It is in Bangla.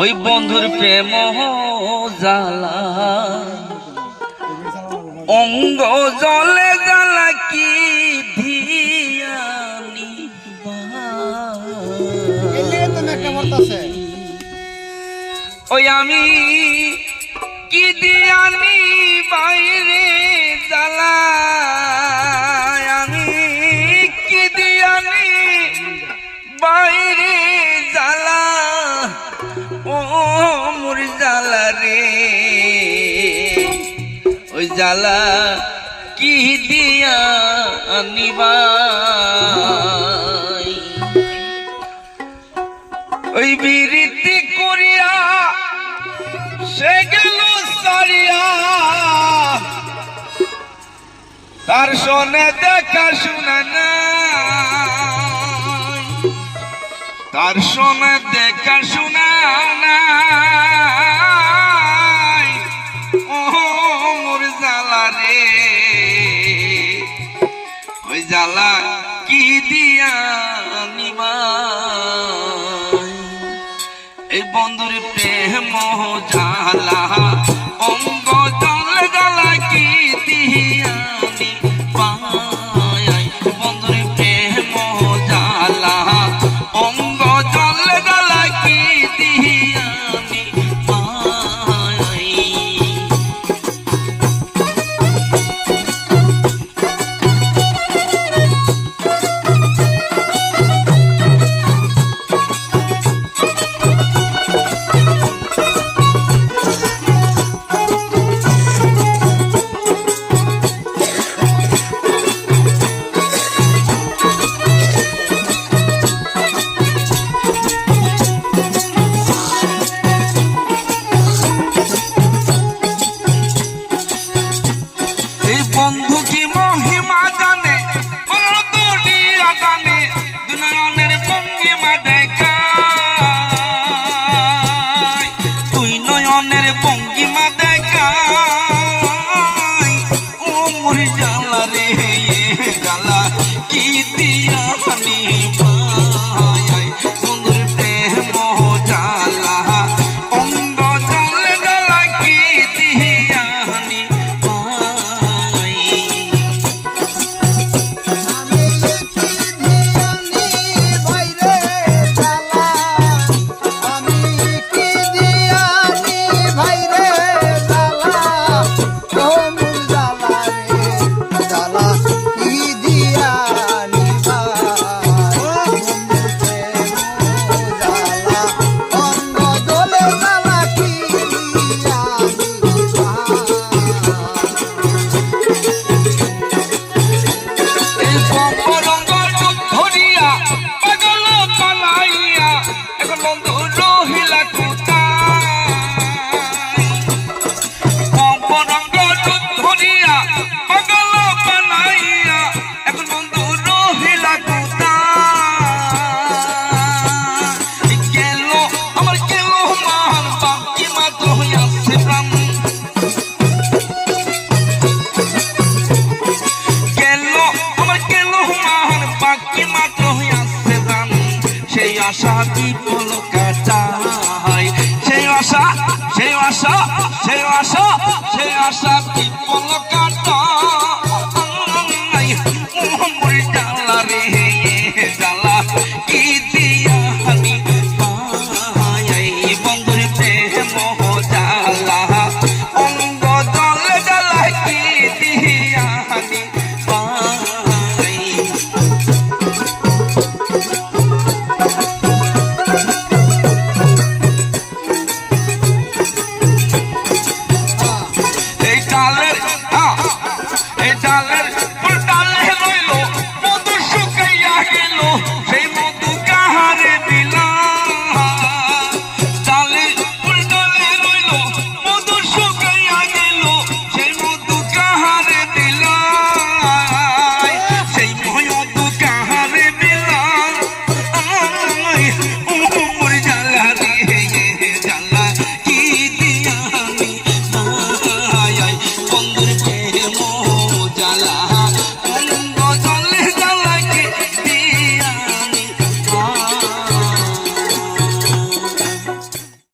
ওই বন্ধুর প্রেম জ্বালা অঙ্গ জলে জ্বালা কি ধিয়ানি ওই আমি কি দিয়ানি বাইরে জ্বালা আমি কি দিয়ানি বাইরে জ্বালা ও মোর জ্বালা রে ওই জ্বালা কি দিয়া নিবাই ওই বিরতি করিয়া সে গেল সারিয়া তার শোনে দেখা শোনা না তার শোনে দেখা শোনা না ও মোর জ্বালা রে ওই জ্বালা কি দিয়া নিমাই এই বন্ধুর প্রেম জ্বালা অঙ্গ জল জ্বালা কি দিয়া নিমাই বন্ধুর প্রেম জ্বালা অঙ্গ জল জ্বালা কি দিয়া বন্ধু কি মহিমা জানে দুনিয়া জানে দুনয়নের ভঙ্গিমা দেখায় তুই নয়নের ভঙ্গিমা দেখায় ও মোর জ্বালা রে জ্বালা কি দিয়া নিবাই বন্ধুর প্রেম জ্বালা অঙ্গ জল জ্বালা কি দিয়া আশা কি পলকা চাই সেই আশা সেই আশা সেই আশা সেই আশা কি পলকা